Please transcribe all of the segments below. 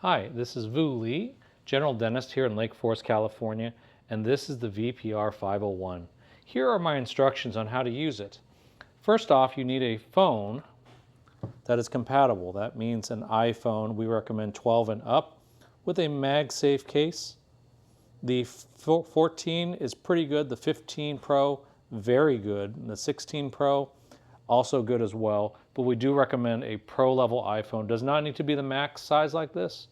Hi, this is Vu Lee, General Dentist here in Lake Forest, California, and this is the VPR 501. Here are my instructions on how to use it. First off, you need a phone that is compatible. That means an iPhone. We recommend 12 and up with a MagSafe case. The 14 is pretty good. The 15 Pro, very good. And the 16 Pro, also good as well. But we do recommend a Pro level iPhone. Does not need to be the max size like this.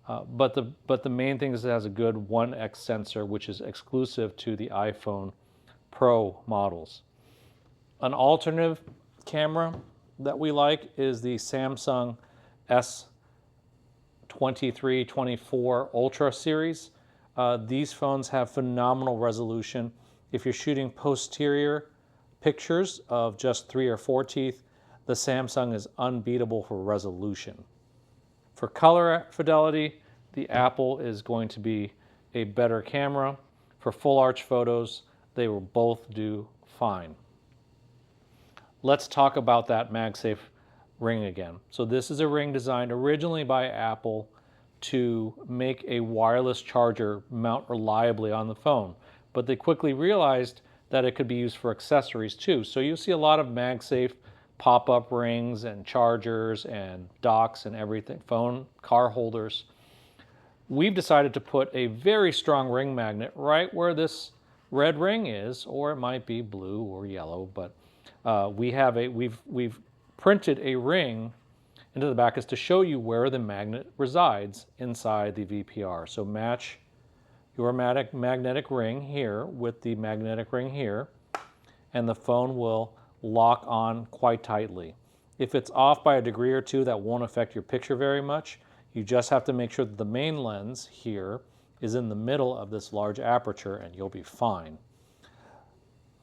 But the main thing is it has a good 1x sensor, which is exclusive to the iPhone Pro models. An alternative camera that we like is the Samsung S23, 24 Ultra series. These phones have phenomenal resolution. If you're shooting posterior pictures of just 3 or 4 teeth, the Samsung is unbeatable for resolution. For color fidelity, the Apple is going to be a better camera. For full arch photos, they will both do fine. Let's talk about that MagSafe ring again. So this is a ring designed originally by Apple to make a wireless charger mount reliably on the phone, but they quickly realized that it could be used for accessories too. So you'll see a lot of MagSafe pop-up rings and chargers and docks and everything, phone, car holders. We've decided to put a very strong ring magnet right where this red ring is, or it might be blue or yellow, but we've printed a ring into the back is to show you where the magnet resides inside the VPR. So match your magnetic ring here with the magnetic ring here, and the phone will lock on quite tightly. If it's off by a degree or two, that won't affect your picture very much. You just have to make sure that the main lens here is in the middle of this large aperture and you'll be fine.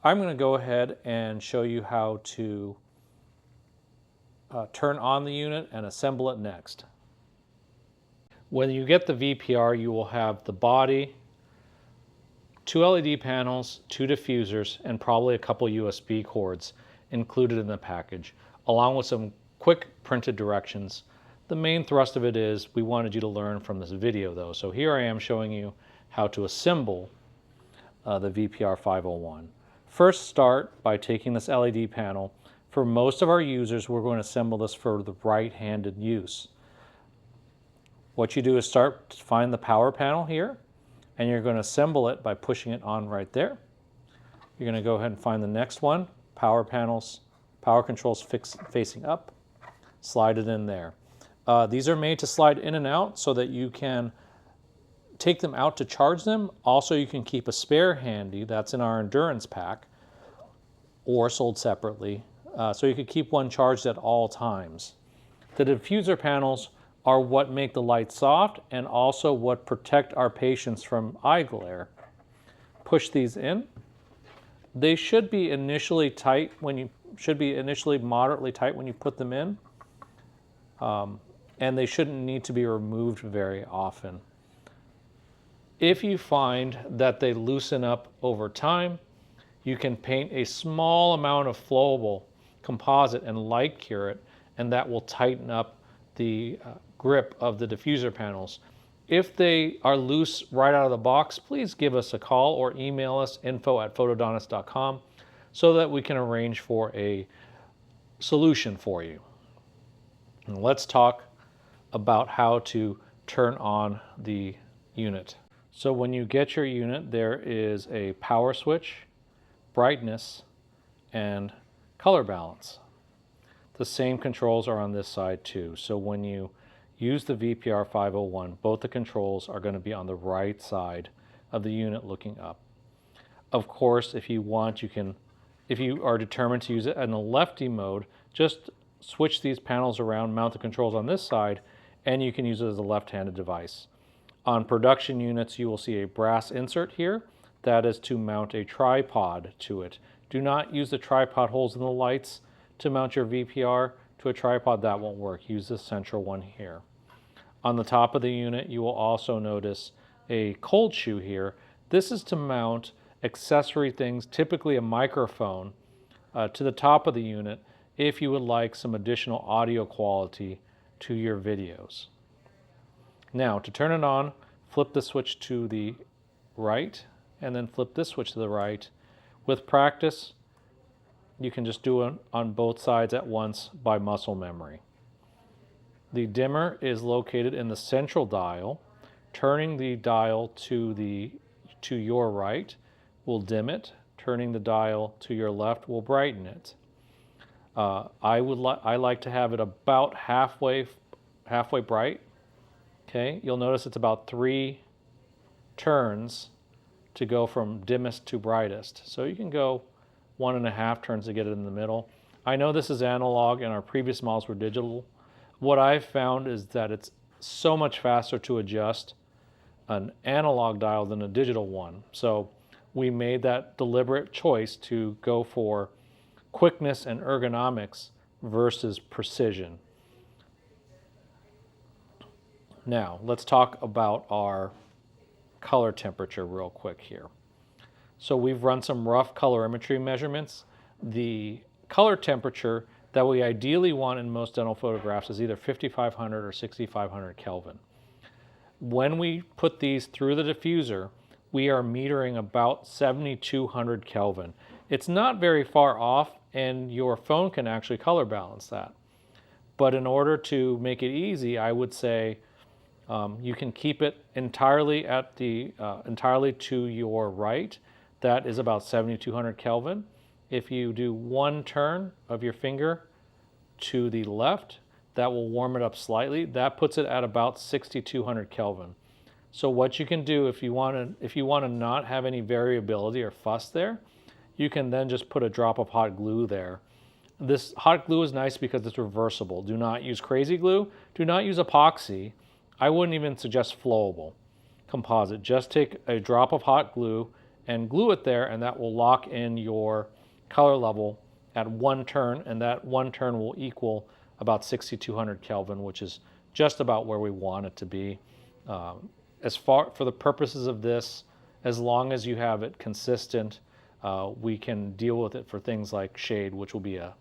I'm going to go ahead and show you how to turn on the unit and assemble it next. When you get the VPR, you will have the body, 2 LED panels, 2 diffusers, and probably a couple USB cords included in the package, along with some quick printed directions. The main thrust of it is we wanted you to learn from this video though. So here I am showing you how to assemble the VPR 501. First, start by taking this LED panel. For most of our users, we're going to assemble this for the right-handed use. What you do is start to find the power panel here, and you're going to assemble it by pushing it on right there. You're going to go ahead and find the next one, power panels, power controls facing up, slide it in there. These are made to slide in and out so that you can take them out to charge them. Also, you can keep a spare handy. That's in our Endurance pack or sold separately. So you could keep one charged at all times. The diffuser panels are what make the light soft and also what protect our patients from eye glare. Push these in. They should be initially tight moderately tight when you put them in. And they shouldn't need to be removed very often. If you find that they loosen up over time, you can paint a small amount of flowable composite and light cure it, and that will tighten up the grip of the diffuser panels. If they are loose right out of the box, please give us a call or email us info@photodontist.com so that we can arrange for a solution for you. And let's talk about how to turn on the unit. So when you get your unit, there is a power switch, brightness, and color balance. The same controls are on this side too. So when you use the VPR 501, both the controls are going to be on the right side of the unit looking up. Of course, if you want, if you are determined to use it in the lefty mode, just switch these panels around, mount the controls on this side, and you can use it as a left-handed device. On production units, you will see a brass insert here. That is to mount a tripod to it. Do not use the tripod holes in the lights to mount your VPR to a tripod. That won't work. Use the central one here. On the top of the unit, you will also notice a cold shoe here. This is to mount accessory things, typically a microphone, to the top of the unit if you would like some additional audio quality to your videos. Now, to turn it on, flip the switch to the right, and then flip this switch to the right. With practice, you can just do it on both sides at once by muscle memory. The dimmer is located in the central dial. Turning the dial to your right will dim it. Turning the dial to your left will brighten it. I like to have it about halfway bright. Okay, you'll notice it's about 3 turns to go from dimmest to brightest. So you can go 1.5 turns to get it in the middle. I know this is analog and our previous models were digital. What I've found is that it's so much faster to adjust an analog dial than a digital one. So we made that deliberate choice to go for quickness and ergonomics versus precision. Now, let's talk about our color temperature real quick here. So we've run some rough colorimetry measurements. The color temperature that we ideally want in most dental photographs is either 5500 or 6500 Kelvin. When we put these through the diffuser, we are metering about 7200 Kelvin. It's not very far off, and your phone can actually color balance that. But in order to make it easy, I would say you can keep it entirely to your right. That is about 7200 Kelvin. If you do one turn of your finger to the left, that will warm it up slightly. That puts it at about 6200 Kelvin. So what you can do if you want to not have any variability or fuss there, you can then just put a drop of hot glue there. This hot glue is nice because it's reversible. Do not use crazy glue. Do not use epoxy. I wouldn't even suggest flowable composite. Just take a drop of hot glue and glue it there, and that will lock in your color level at one turn, and that one turn will equal about 6200 Kelvin, which is just about where we want it to be. For the purposes of this, as long as you have it consistent, we can deal with it for things like shade, which will be a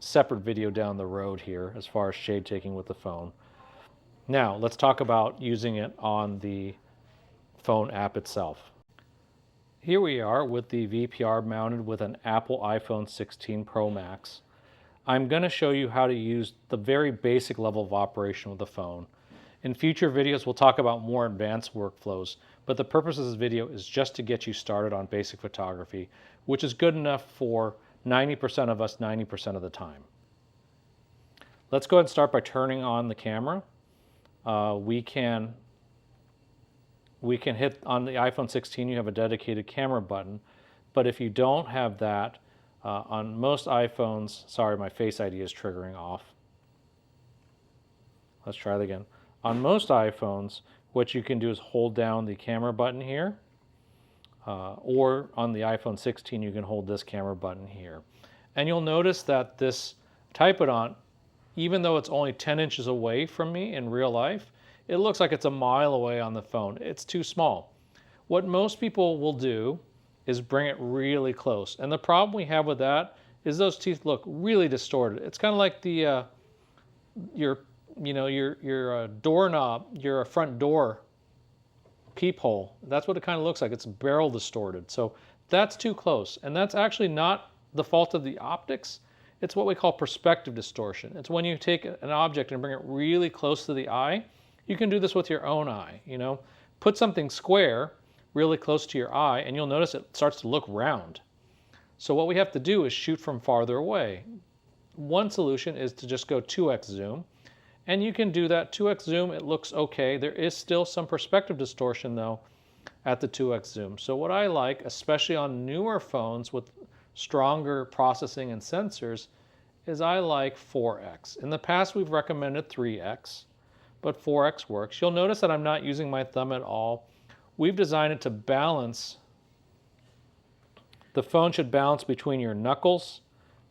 separate video down the road here as far as shade taking with the phone. Now, let's talk about using it on the phone app itself. Here we are with the VPR mounted with an Apple iPhone 16 Pro Max. I'm going to show you how to use the very basic level of operation with the phone. In future videos, we'll talk about more advanced workflows, but the purpose of this video is just to get you started on basic photography, which is good enough for 90% of us 90% of the time. Let's go ahead and start by turning on the camera. We can hit on the iPhone 16, you have a dedicated camera button, but if you don't have that, on most iPhones, sorry, my Face ID is triggering off. Let's try that again. On most iPhones, what you can do is hold down the camera button here, or on the iPhone 16, you can hold this camera button here. And you'll notice that this Type It On, even though it's only 10 inches away from me in real life, it looks like it's a mile away on the phone. It's too small. What most people will do is bring it really close. And the problem we have with that is those teeth look really distorted. It's kind of like your doorknob, your front door peephole. That's what it kind of looks like. It's barrel distorted. So that's too close. And that's actually not the fault of the optics. It's what we call perspective distortion. It's when you take an object and bring it really close to the eye. You can do this with your own eye. Put something square really close to your eye, and you'll notice it starts to look round. So what we have to do is shoot from farther away. One solution is to just go 2x zoom, and you can do that. 2x zoom, it looks okay. There is still some perspective distortion, though, at the 2x zoom. So what I like, especially on newer phones with stronger processing and sensors, is I like 4x. In the past, we've recommended 3x, but 4x works. You'll notice that I'm not using my thumb at all. We've designed it to balance. The phone should balance between your knuckles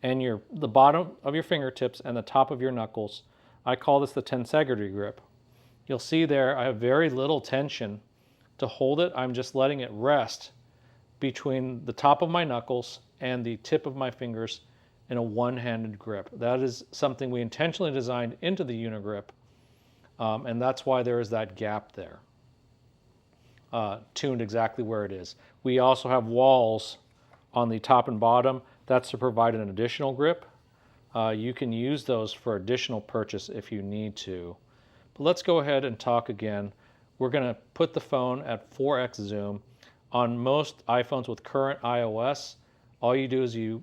and the bottom of your fingertips and the top of your knuckles. I call this the tensegrity grip. You'll see there I have very little tension to hold it. I'm just letting it rest between the top of my knuckles and the tip of my fingers in a one-handed grip. That is something we intentionally designed into the Unigrip and that's why there is that gap there, tuned exactly where it is. We also have walls on the top and bottom. That's to provide an additional grip. You can use those for additional purchase if you need to. But let's go ahead and talk again. We're going to put the phone at 4x zoom. On most iPhones with current iOS, all you do is you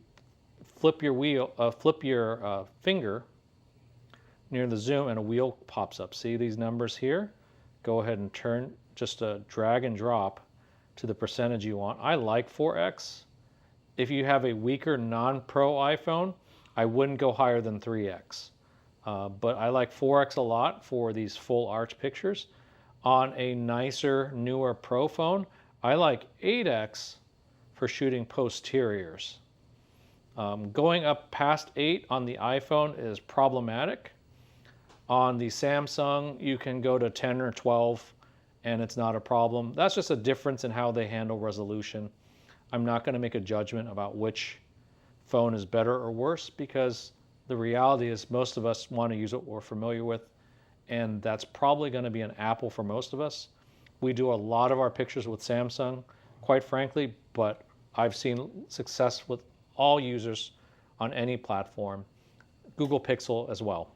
flip your finger near the zoom and a wheel pops up. See these numbers here? Go ahead and turn, just a drag and drop to the percentage you want. I like 4x. If you have a weaker non-pro iPhone, I wouldn't go higher than 3x. But I like 4x a lot for these full arch pictures. On a nicer, newer Pro phone, I like 8x for shooting posteriors. Going up past 8 on the iPhone is problematic. On the Samsung, you can go to 10 or 12 and it's not a problem. That's just a difference in how they handle resolution. I'm not going to make a judgment about which phone is better or worse, because the reality is most of us want to use what we're familiar with, and that's probably going to be an Apple for most of us. We do a lot of our pictures with Samsung, quite frankly, but I've seen success with all users on any platform, Google Pixel as well.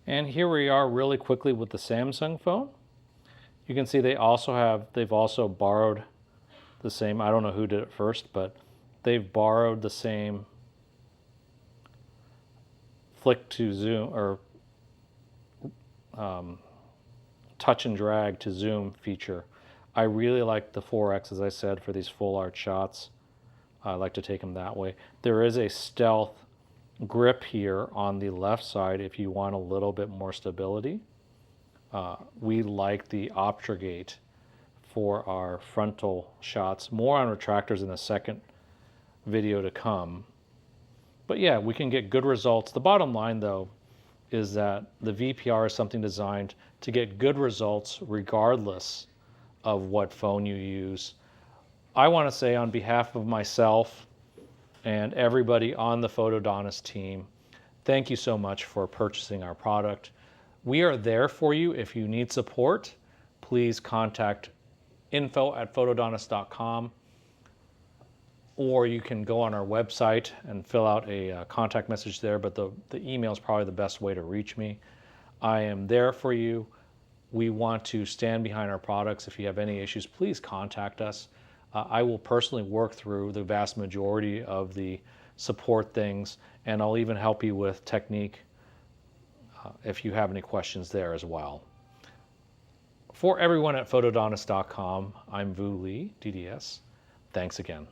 And here we are really quickly with the Samsung phone. You can see they've also borrowed the same, I don't know who did it first, but they've borrowed the same flick to zoom, or touch and drag to zoom feature. I really like the 4x, as I said, for these full arch shots. I like to take them that way. There is a stealth grip here on the left side if you want a little bit more stability. We like the Optragate for our frontal shots. More on retractors in the second video to come. But yeah, we can get good results. The bottom line, though, is that the VPR is something designed to get good results regardless of what phone you use. I want to say on behalf of myself and everybody on the Photodontist team, thank you so much for purchasing our product. We are there for you. If you need support, please contact info@photodontist.com, or you can go on our website and fill out a contact message there, but the email is probably the best way to reach me. I am there for you. We want to stand behind our products. If you have any issues, please contact us. I will personally work through the vast majority of the support things, and I'll even help you with technique if you have any questions there as well. For everyone at photodontist.com, I'm Vu Lee, DDS. Thanks again.